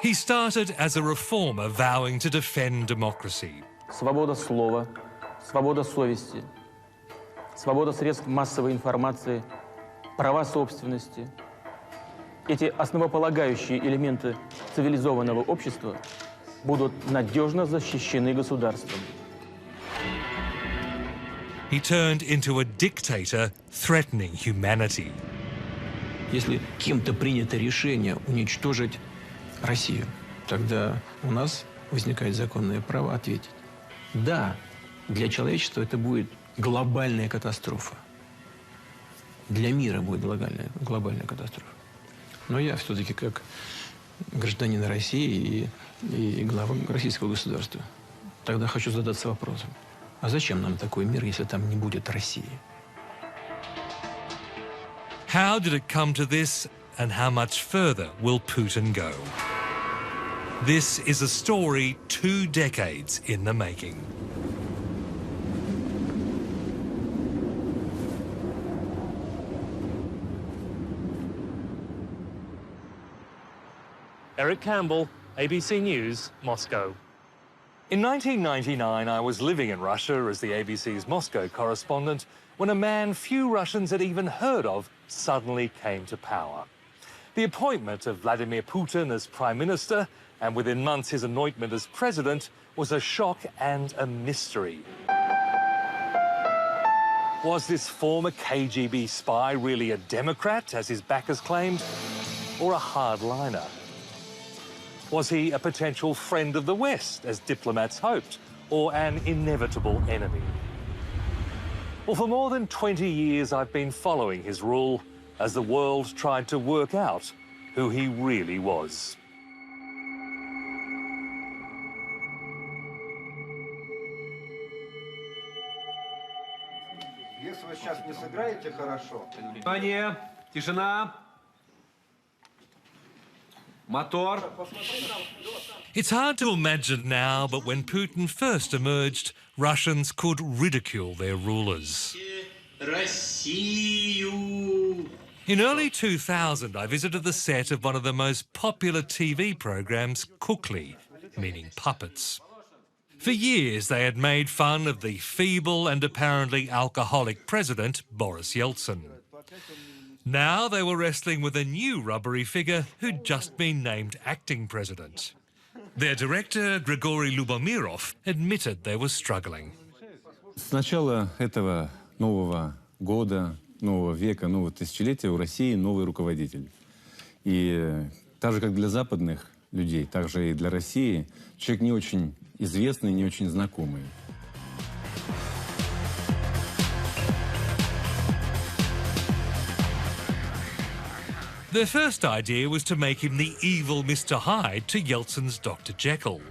He started as a reformer vowing to defend democracy. Свобода слова, свобода совести, свобода средств массовой информации, права собственности. Эти основополагающие элементы цивилизованного общества будут надежно защищены государством. He turned into a dictator threatening humanity. Если кем-то принято решение уничтожить Россию, тогда у нас возникает законное право ответить. Да, для человечества это будет глобальная катастрофа. Для мира будет глобальная катастрофа. Но я все-таки как гражданин России и глава российского государства тогда хочу задаться вопросом. А зачем нам такой мир, если там не будет России? How did it come to this, and how much further will Putin go? This is a story 2 decades in the making. Eric Campbell, ABC News, Moscow. In 1999, I was living in Russia as the ABC's Moscow correspondent when a man few Russians had even heard of suddenly came to power. The appointment of Vladimir Putin as Prime Minister, and within months his anointment as President, was a shock and a mystery. Was this former KGB spy really a Democrat, as his backers claimed, or a hardliner? Was he a potential friend of the West, as diplomats hoped, or an inevitable enemy? Well, for more than 20 years, I've been following his rule as the world tried to work out who he really was. Если вы сейчас не сыграете хорошо... Внимание! Тишина! Мотор! It's hard to imagine now, but when Putin first emerged, Russians could ridicule their rulers. In early 2000, I visited the set of one of the most popular TV programs, Kukli, meaning puppets. For years, they had made fun of the feeble and apparently alcoholic president, Boris Yeltsin. Now they were wrestling with a new rubbery figure who'd just been named acting president. Their director, Grigory Yavlinsky, admitted they were struggling. С начала этого нового года, нового века, нового тысячелетия у России новый руководитель. И так же, как для западных людей, так же и для России человек не очень известный, не очень знакомый. Their first idea was to make him the evil Mr. Hyde to Yeltsin's Dr. Jekyll.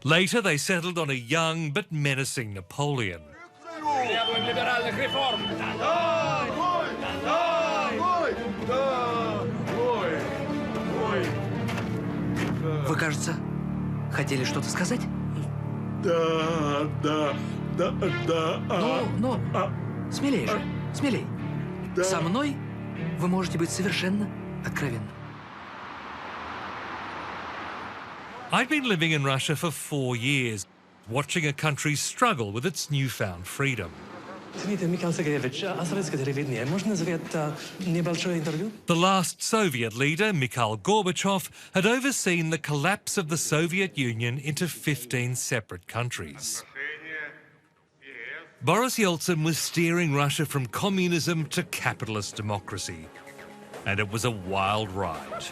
Later, they settled on a young but menacing Napoleon. Вы, кажется, хотели что-то сказать? Да. Ну, смелей же, смелей. Со мной вы можете быть совершенно откровенным. I'd been living in Russia for 4 years, watching a country struggle with its newfound freedom. Извините, Михаил Сергеевич, а советское телевидение можно сделать небольшое интервью? The last Soviet leader, Mikhail Gorbachev, had overseen the collapse of the Soviet Union into 15 separate countries. Boris Yeltsin was steering Russia from communism to capitalist democracy, and it was a wild ride.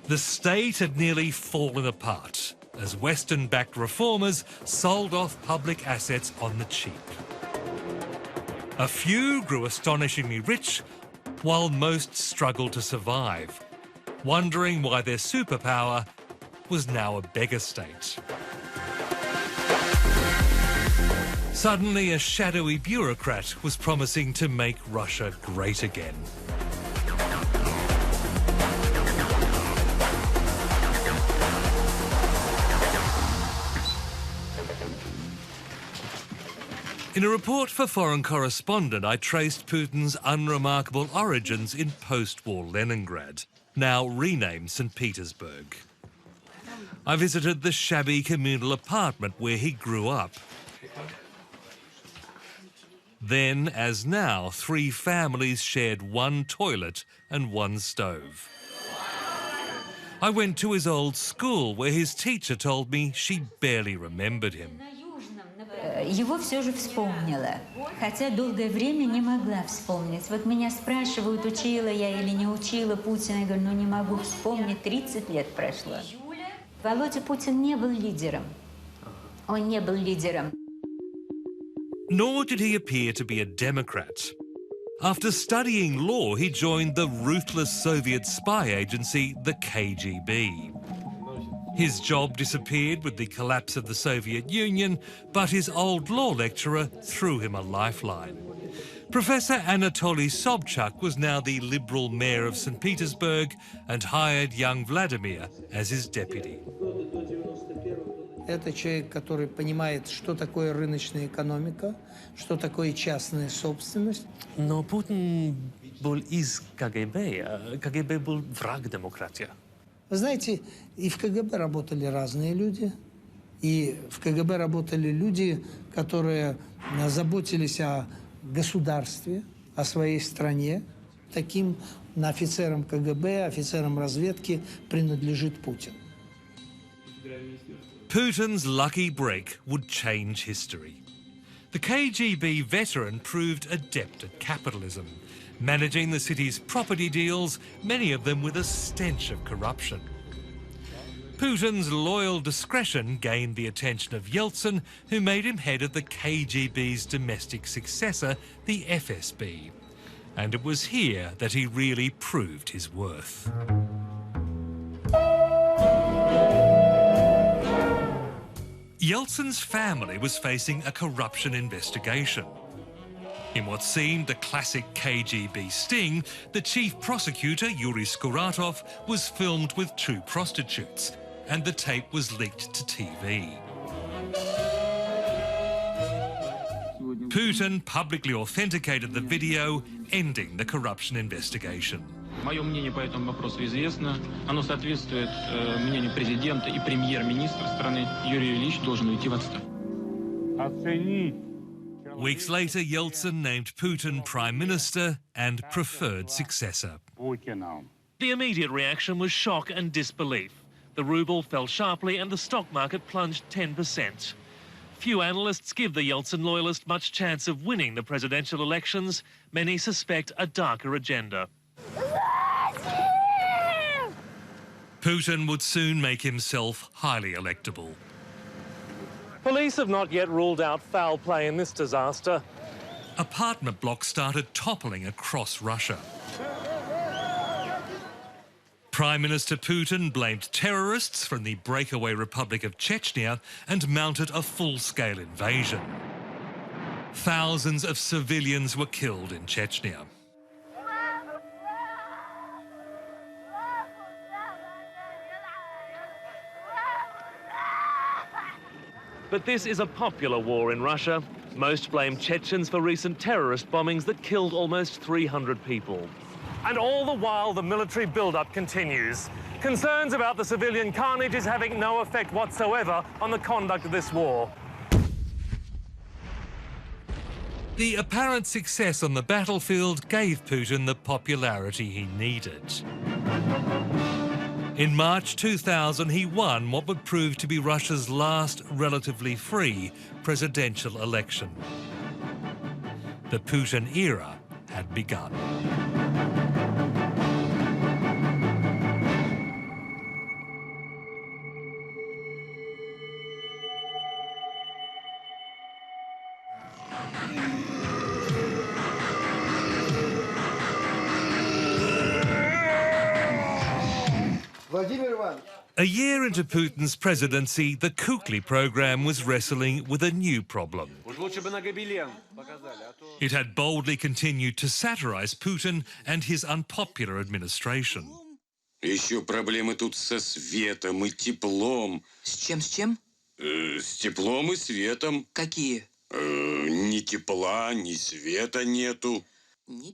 The state had nearly fallen apart as Western-backed reformers sold off public assets on the cheap. A few grew astonishingly rich, while most struggled to survive, wondering why their superpower was now a beggar state. Suddenly, a shadowy bureaucrat was promising to make Russia great again. In a report for Foreign Correspondent, I traced Putin's unremarkable origins in post-war Leningrad, now renamed St. Petersburg. I visited the shabby communal apartment where he grew up. Then, as now, 3 families shared one toilet and one stove. I went to his old school, where his teacher told me she barely remembered him. Его все же вспомнила, хотя долгое время не могла вспомнить. Вот меня спрашивают, учила я или не учила Путина. Я говорю, ну не могу вспомнить, 30 лет прошло. Володя Путин не был лидером. Он не был лидером. Nor did he appear to be a Democrat. After studying law, he joined the ruthless Soviet spy agency, the KGB. His job disappeared with the collapse of the Soviet Union, but his old law lecturer threw him a lifeline. Professor Anatoly Sobchak was now the liberal mayor of St. Petersburg and hired young Vladimir as his deputy. Это человек, который понимает, что такое рыночная экономика, что такое частная собственность. Но Путин был из КГБ. КГБ был враг демократии. Вы знаете, и в КГБ работали разные люди, и в КГБ работали люди, которые заботились о государстве, о своей стране. Таким офицерам КГБ, офицерам разведки принадлежит Путин. Putin's lucky break would change history. The KGB veteran proved adept at capitalism, managing the city's property deals, many of them with a stench of corruption. Putin's loyal discretion gained the attention of Yeltsin, who made him head of the KGB's domestic successor, the FSB. And it was here that he really proved his worth. Yeltsin's family was facing a corruption investigation. In what seemed a classic KGB sting, the chief prosecutor, Yuri Skuratov, was filmed with 2 prostitutes, and the tape was leaked to TV. Putin publicly authenticated the video, ending the corruption investigation. Мое мнение по этому вопросу известно. Оно соответствует мнению президента и премьер-министра страны. Юрий Ильич должен уйти в отставку. Weeks later, Yeltsin named Putin prime minister and preferred successor. The immediate reaction was shock and disbelief. The ruble fell sharply and the stock market plunged 10%. Few analysts give the Yeltsin loyalist much chance of winning the presidential elections. Many suspect a darker agenda. Putin would soon make himself highly electable. Police have not yet ruled out foul play in this disaster. Apartment blocks started toppling across Russia. Prime Minister Putin blamed terrorists from the breakaway Republic of Chechnya and mounted a full-scale invasion. Thousands of civilians were killed in Chechnya. But this is a popular war in Russia. Most blame Chechens for recent terrorist bombings that killed almost 300 people. And all the while, the military build-up continues. Concerns about the civilian carnage is having no effect whatsoever on the conduct of this war. The apparent success on the battlefield gave Putin the popularity he needed. In March 2000, he won what would prove to be Russia's last relatively free presidential election. The Putin era had begun. A year into Putin's presidency, the Kukly program was wrestling with a new problem. It had boldly continued to satirize Putin and his unpopular administration. Еще проблемы тут со светом и теплом. С чем, с чем? С теплом и светом. Какие? Ни тепла, ни света нету.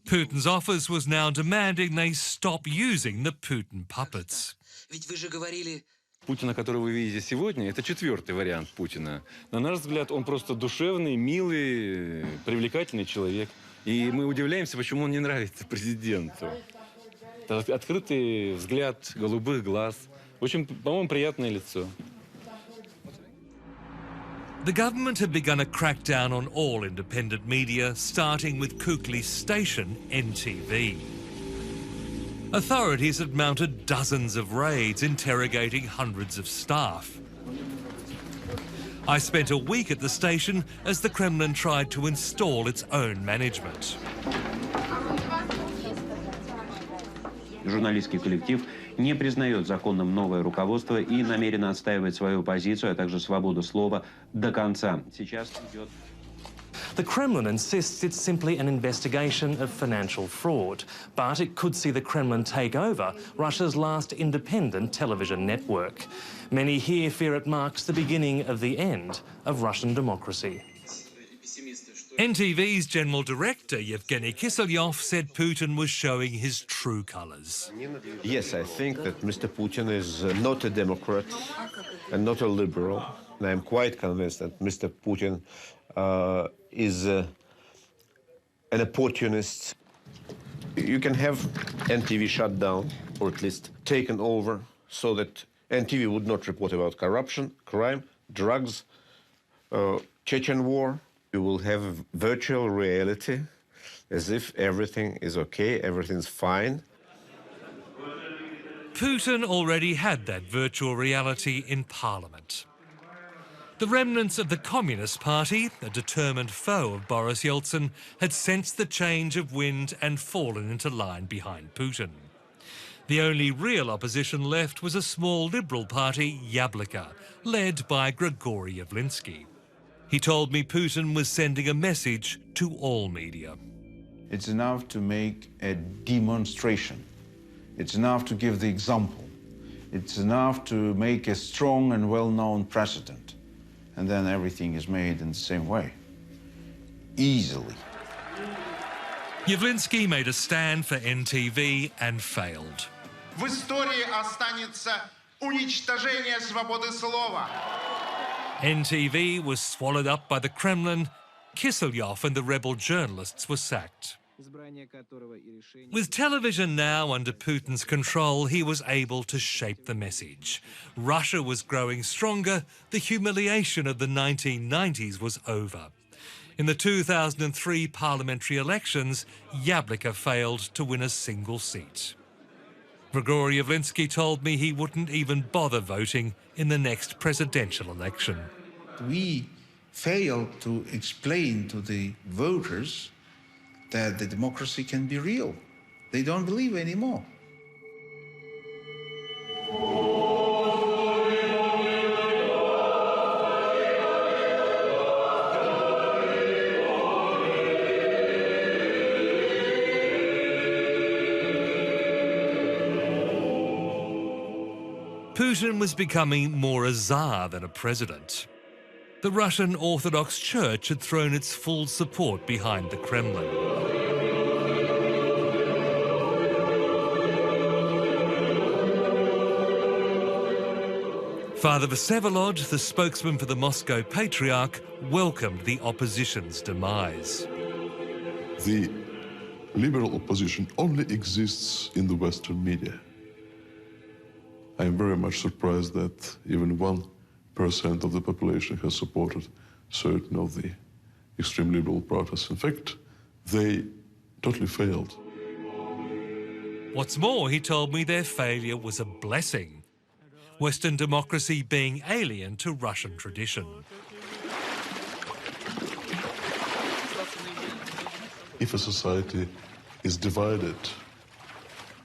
Putin's office was now demanding they stop using the Putin puppets. Ведь вы же говорили... Путина, которого вы видите сегодня, это четвертый вариант Путина. На наш взгляд, он просто душевный, милый, привлекательный человек. И мы удивляемся, почему он не нравится президенту. Это открытый взгляд, голубых глаз. Очень, по-моему, приятное лицо. The government had begun a crackdown on all independent media, starting with Kukli's station, NTV. Authorities had mounted dozens of raids, interrogating hundreds of staff. I spent a week at the station as the Kremlin tried to install its own management. Журналистский коллектив не признает законным новое руководство и намерен отстаивать свою позицию, а также свободу слова до конца. Сейчас идет... The Kremlin insists it's simply an investigation of financial fraud, but it could see the Kremlin take over Russia's last independent television network. Many here fear it marks the beginning of the end of Russian democracy. NTV's general director, Yevgeny Kiselyov, said Putin was showing his true colours. Yes, I think that Mr. Putin is not a Democrat and not a liberal. And I'm quite convinced that Mr. Putin is an opportunist. You can have NTV shut down, or at least taken over, so that NTV would not report about corruption, crime, drugs, Chechen war. You will have virtual reality, as if everything is okay, everything's fine. Putin already had that virtual reality in Parliament. The remnants of the Communist Party, a determined foe of Boris Yeltsin, had sensed the change of wind and fallen into line behind Putin. The only real opposition left was a small liberal party, Yabloko, led by Grigory Yavlinsky. He told me Putin was sending a message to all media. It's enough to make a demonstration. It's enough to give the example. It's enough to make a strong and well-known precedent. And then everything is made in the same way. Easily. Yavlinsky made a stand for NTV and failed. В истории останется уничтожение свободы слова. NTV was swallowed up by the Kremlin. Kiselyov and the rebel journalists were sacked. With television now under Putin's control, he was able to shape the message. Russia was growing stronger. The humiliation of the 1990s was over. In the 2003 parliamentary elections, Yabloko failed to win a single seat. Grigory Yavlinsky told me he wouldn't even bother voting in the next presidential election. We failed to explain to the voters that the democracy can be real. They don't believe anymore. Putin was becoming more a czar than a president. The Russian Orthodox Church had thrown its full support behind the Kremlin. Father Vsevolod, the spokesman for the Moscow Patriarch, welcomed the opposition's demise. The liberal opposition only exists in the Western media. I am very much surprised that even 1% of the population has supported certain of the extreme liberal protests. In fact, they totally failed. What's more, he told me their failure was a blessing, Western democracy being alien to Russian tradition. If a society is divided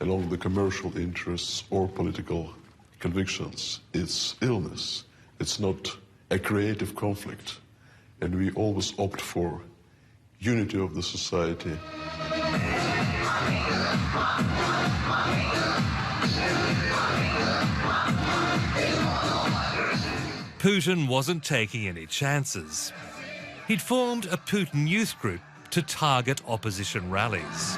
along the commercial interests or political convictions, it's illness. It's not a creative conflict. And we always opt for unity of the society. Putin wasn't taking any chances. He'd formed a Putin youth group to target opposition rallies.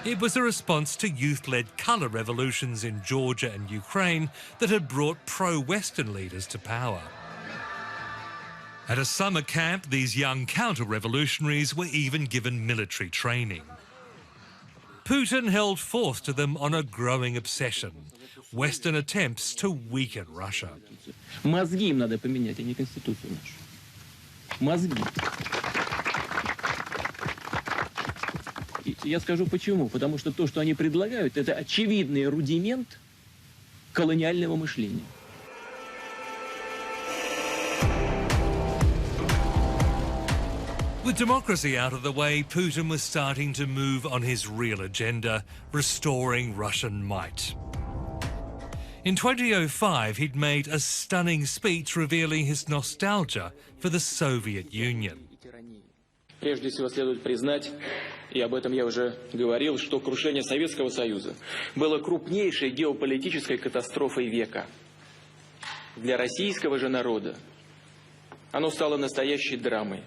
It was a response to youth-led colour revolutions in Georgia and Ukraine that had brought pro-Western leaders to power. At a summer camp, these young counter-revolutionaries were even given military training. Putin held forth to them on a growing obsession: Western attempts to weaken Russia. Мозги им надо поменять, а не конституцию нашу. Мозги. Я скажу почему. Потому что то, что они предлагают, это очевидный рудимент колониального мышления. With democracy out of the way, Putin was starting to move on his real agenda, restoring Russian might. In 2005, he'd made a stunning speech revealing his nostalgia for the Soviet Union. Прежде всего следует признать, и об этом я уже говорил, что крушение Советского Союза было крупнейшей геополитической катастрофой века. Для российского же народа оно стало настоящей драмой.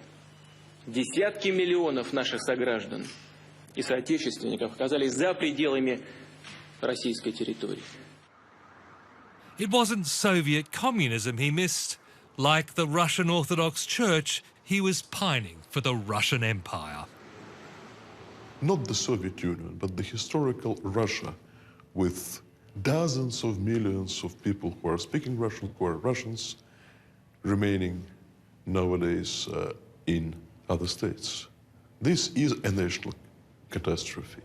Десятки миллионов наших сограждан и соотечественников оказались за пределами российской территории. It wasn't Soviet communism he missed. Like the Russian Orthodox Church, he was pining for the Russian Empire. Not the Soviet Union, but the historical Russia, with dozens of millions of people who are speaking Russian, who are Russians, remaining nowadays in other states. This is a national catastrophe.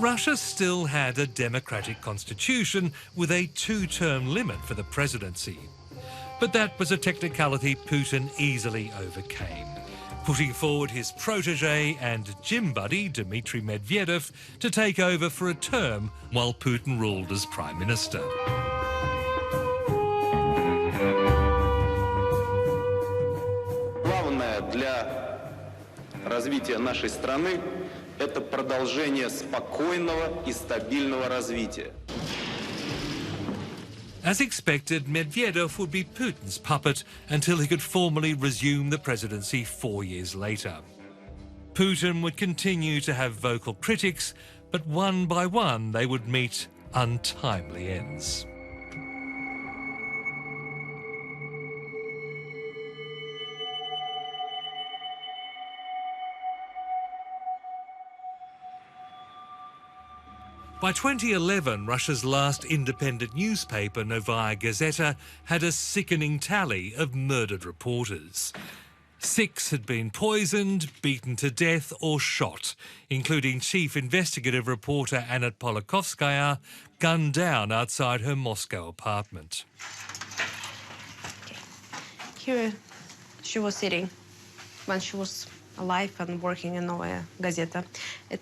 Russia still had a democratic constitution with a two-term limit for the presidency. But that was a technicality Putin easily overcame, putting forward his protege and gym buddy, Dmitry Medvedev, to take over for a term while Putin ruled as prime minister. Главное для развития нашей страны – это продолжение спокойного и стабильного развития. As expected, Medvedev would be Putin's puppet until he could formally resume the presidency 4 years later. Putin would continue to have vocal critics, but one by one they would meet untimely ends. By 2011, Russia's last independent newspaper, Novaya Gazeta, had a sickening tally of murdered reporters. 6 had been poisoned, beaten to death or shot, including chief investigative reporter Anna Politkovskaya, gunned down outside her Moscow apartment. Here she was sitting when she was alive and working in Novaya Gazeta. It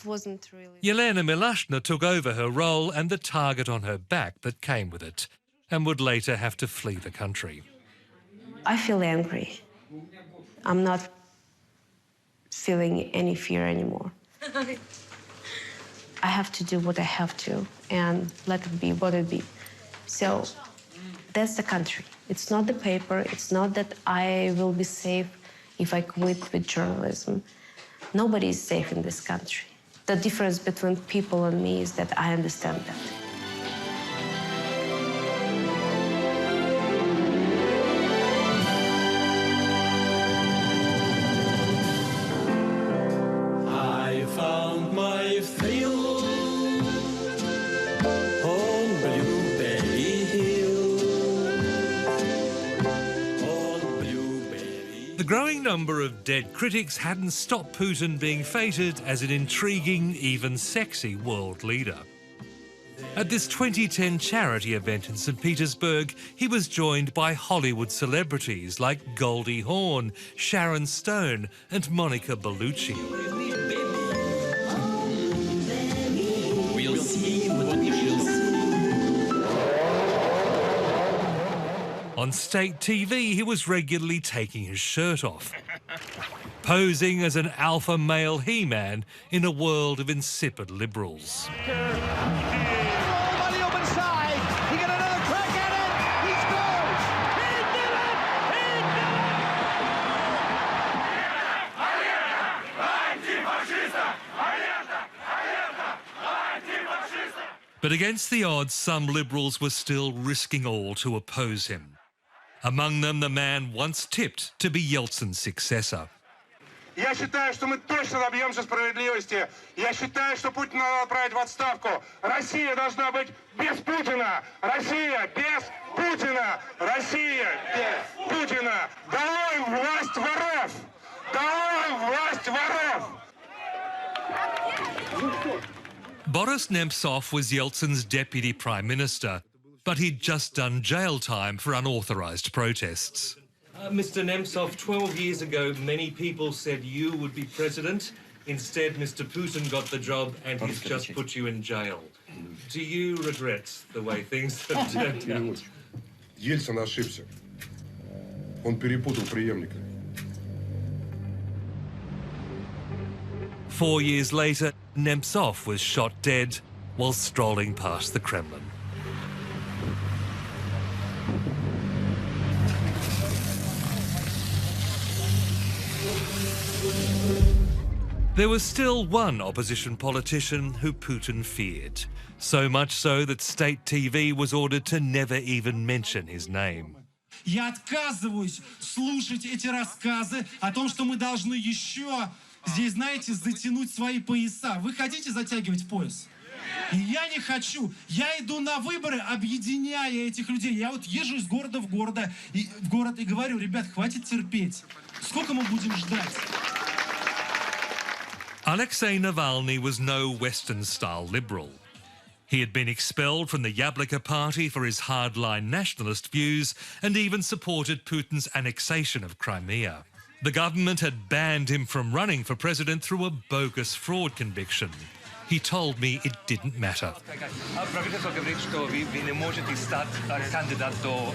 wasn't really... Yelena Milashna took over her role and the target on her back that came with it, and would later have to flee the country. I feel angry. I'm not feeling any fear anymore. I have to do what I have to and let it be what it be. So that's the country. It's not the paper. It's not that I will be safe if I quit with journalism. Nobody is safe in this country. The difference between people and me is that I understand that. I found my thrill on Blueberry Hill. The growing number of dead critics hadn't stopped Putin being feted as an intriguing, even sexy world leader. At this 2010 charity event in St. Petersburg, he was joined by Hollywood celebrities like Goldie Hawn, Sharon Stone and Monica Bellucci. state TV, he was regularly taking his shirt off, posing as an alpha male he-man in a world of insipid liberals. But against the odds, some liberals were still risking all to oppose him. Among them, the man once tipped to be Yeltsin's successor. Я считаю, что мы точно добьемся справедливости. Я считаю, что Путина надо отправить в отставку. Россия должна быть без Путина. Россия без Путина. Россия без Путина. Долой власть воров! Долой власть воров! Boris Nemtsov was Yeltsin's deputy prime minister, but he'd just done jail time for unauthorised protests. Mr. Nemtsov, 12 years ago, many people said you would be president. Instead, Mr. Putin got the job and he's just put you in jail. Do you regret the way things have turned out? Ельцин ошибся. Он перепутал преемника. 4 years later, Nemtsov was shot dead while strolling past the Kremlin. There was still one opposition politician who Putin feared, so much so that state TV was ordered to never even mention his name. Я отказываюсь слушать эти рассказы о том, что мы должны еще здесь, знаете, затянуть свои пояса. Вы хотите затягивать пояс? И я не хочу. Я иду на выборы, объединяя этих людей. Я вот езжу из города в город и говорю: ребят, хватит терпеть. Сколько мы будем ждать? Alexei Navalny was no Western-style liberal. He had been expelled from the Yabloko party for his hardline nationalist views and even supported Putin's annexation of Crimea. The government had banned him from running for president through a bogus fraud conviction. He told me it didn't matter. Правительство говорит, что вы не можете стать кандидатом до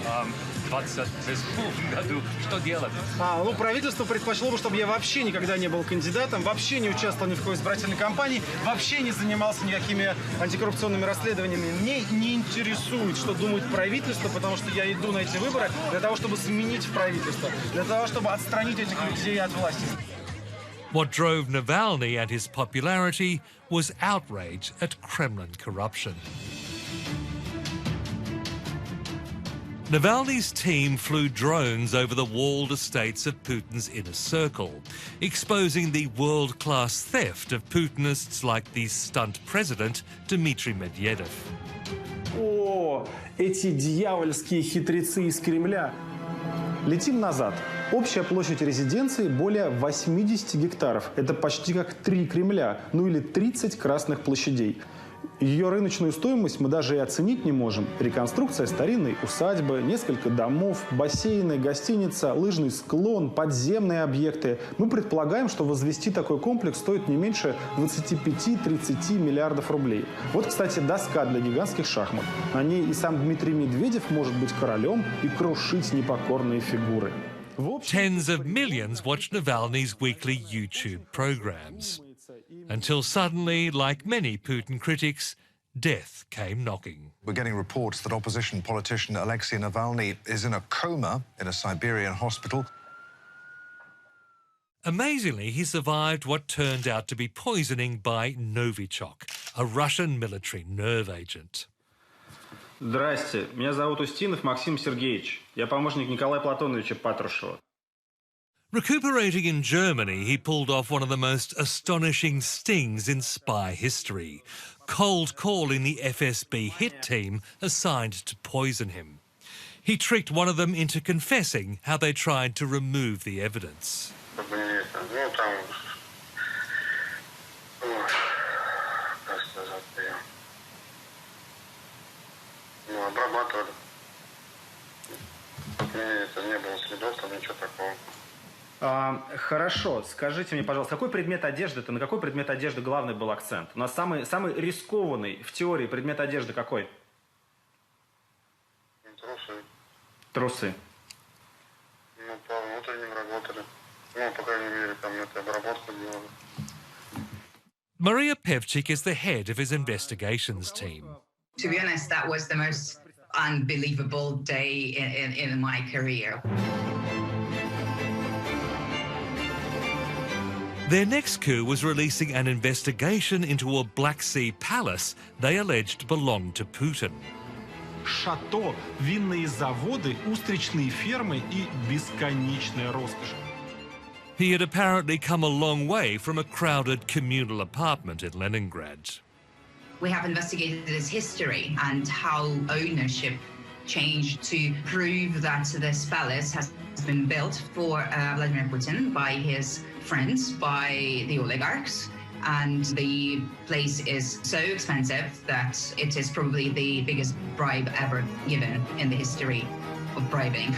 2022 году. Что делать? Ну, правительство предпочло бы, чтобы я вообще никогда не был кандидатом, вообще не участвовал ни в какой избирательной кампании, вообще не занимался никакими антикоррупционными расследованиями. Мне не интересует, что думает правительство, потому что я иду на эти выборы для того, чтобы сменить правительство, для того, чтобы отстранить этих людей от власти. What drove Navalny and his popularity was outrage at Kremlin corruption. Navalny's team flew drones over the walled estates of Putin's inner circle, exposing the world-class theft of Putinists like the stunt president Dmitry Medvedev. О, эти дьявольские хитрецы из Кремля. Летим назад. Общая площадь резиденции более 80 гектаров. Это почти как 3 Кремля, ну или 30 красных площадей. Ее рыночную стоимость мы даже и оценить не можем. Реконструкция старинной усадьбы, несколько домов, бассейны, гостиница, лыжный склон, подземные объекты. Мы предполагаем, что возвести такой комплекс стоит не меньше 25-30 миллиардов рублей. Вот, кстати, доска для гигантских шахмат. На ней и сам Дмитрий Медведев может быть королем и крушить непокорные фигуры. Tens of millions watched Navalny's weekly YouTube programs. Until suddenly, like many Putin critics, death came knocking. We're getting reports that opposition politician Alexei Navalny is in a coma in a Siberian hospital. Amazingly, he survived what turned out to be poisoning by Novichok, a Russian military nerve agent. Здрасте, меня зовут Устинов Максим Сергеевич. Я помощник Николая Платоновича Патрушева. Recuperating in Germany, he pulled off one of the most astonishing stings in spy history, cold calling the FSB hit team assigned to poison him. He tricked one of them into confessing how they tried to remove the evidence. Обрабатывали. Не было следов, там ничего такого. Хорошо, скажите мне, пожалуйста, какой предмет одежды, на какой предмет одежды главный был акцент? У нас самый рискованный в теории предмет одежды какой? Трусы. Трусы. по внутренним работали. Ну, по крайней мере, там это обработку делали. Maria Pevchik is the head of his investigations team. To be honest, that was the most unbelievable day in my career. Their next coup was releasing an investigation into a Black Sea palace they alleged belonged to Putin. Шато, винные заводы, устричные фермы и бесконечная роскошь. He had apparently come a long way from a crowded communal apartment in Leningrad. We have investigated his history and how ownership changed to prove that this palace has been built for Vladimir Putin by his friends, by the oligarchs. And the place is so expensive that it is probably the biggest bribe ever given in the history of bribing.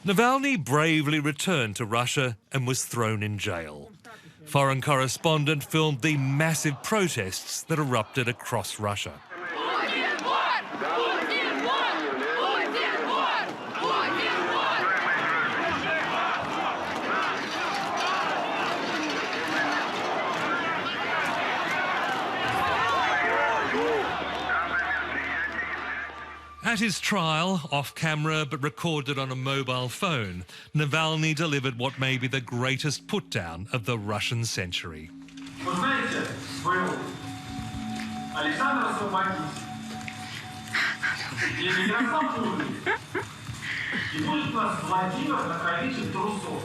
Navalny bravely returned to Russia and was thrown in jail. Foreign correspondent filmed the massive protests that erupted across Russia. At his trial, off-camera but recorded on a mobile phone, Navalny delivered what may be the greatest put-down of the Russian century. Вы знаете, был Александр освободить, и Ярослав Путин, и будет у нас Владимир Наковичев Трусов.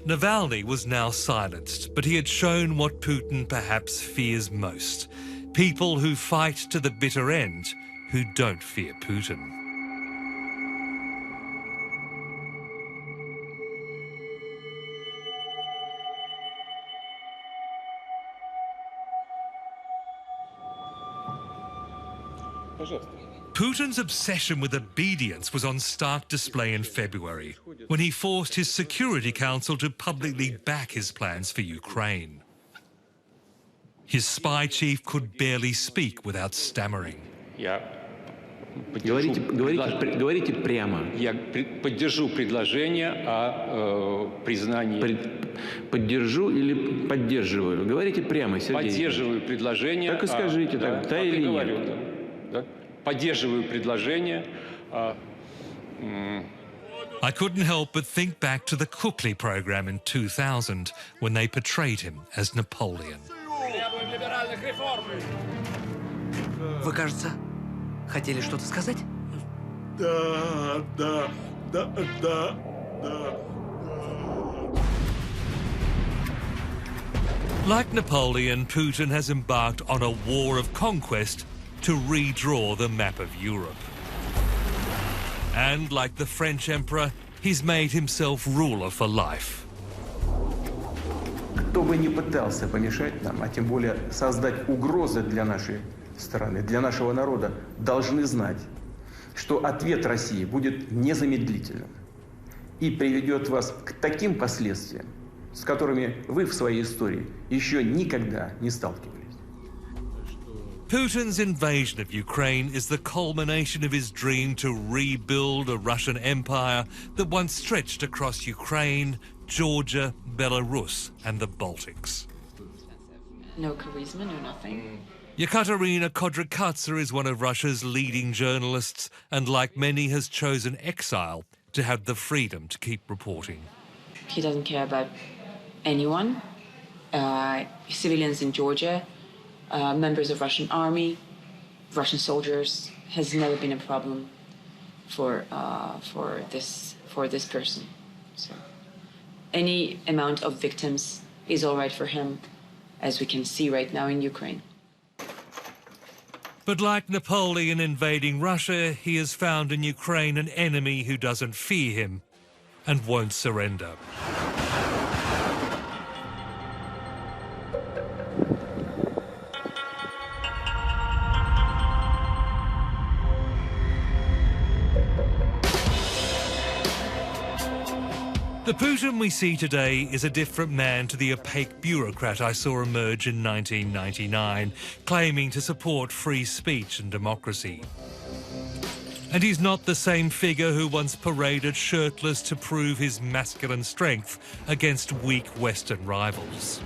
Navalny was now silenced, but he had shown what Putin perhaps fears most: people who fight to the bitter end, who don't fear Putin. Putin's obsession with obedience was on stark display in February, when he forced his Security Council to publicly back his plans for Ukraine. His spy chief could barely speak without stammering. Говорите прямо. Я поддержу предложение о признании. Поддержу или поддерживаю? Говорите прямо, Сергей. Поддерживаю предложение. Так и скажите, да или нет. Да. Поддерживаю предложение. I couldn't help but think back to the Kukli program in 2000, when they portrayed him as Napoleon. Вы, кажется, хотели что-то сказать? Да. Like Napoleon, Putin has embarked on a war of conquest to redraw the map of Europe. And like the French emperor, he's made himself ruler for life. Кто бы ни пытался помешать нам, а тем более создать угрозы для нашей страны, для нашего народа, должны знать, что ответ России будет незамедлительным и приведет вас к таким последствиям, с которыми вы в своей истории еще никогда не сталкивались. Putin's invasion of Ukraine is the culmination of his dream to rebuild a Russian empire that once stretched across Ukraine, Georgia, Belarus, and the Baltics. No charisma, no nothing. Ekaterina Kotrikadze is one of Russia's leading journalists and, like many, has chosen exile to have the freedom to keep reporting. He doesn't care about anyone. Civilians in Georgia, members of Russian army, Russian soldiers, has never been a problem for this person. So any amount of victims is all right for him, as we can see right now in Ukraine. But like Napoleon invading Russia, he has found in Ukraine an enemy who doesn't fear him and won't surrender. The Putin we see today is a different man to the opaque bureaucrat I saw emerge in 1999, claiming to support free speech and democracy. And he's not the same figure who once paraded shirtless to prove his masculine strength against weak Western rivals.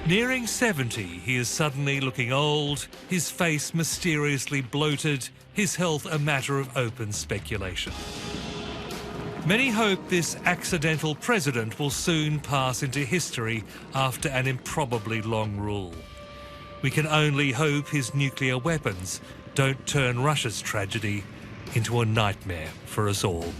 Nearing 70, he is suddenly looking old, his face mysteriously bloated, his health a matter of open speculation. Many hope this accidental president will soon pass into history after an improbably long rule. We can only hope his nuclear weapons don't turn Russia's tragedy into a nightmare for us all.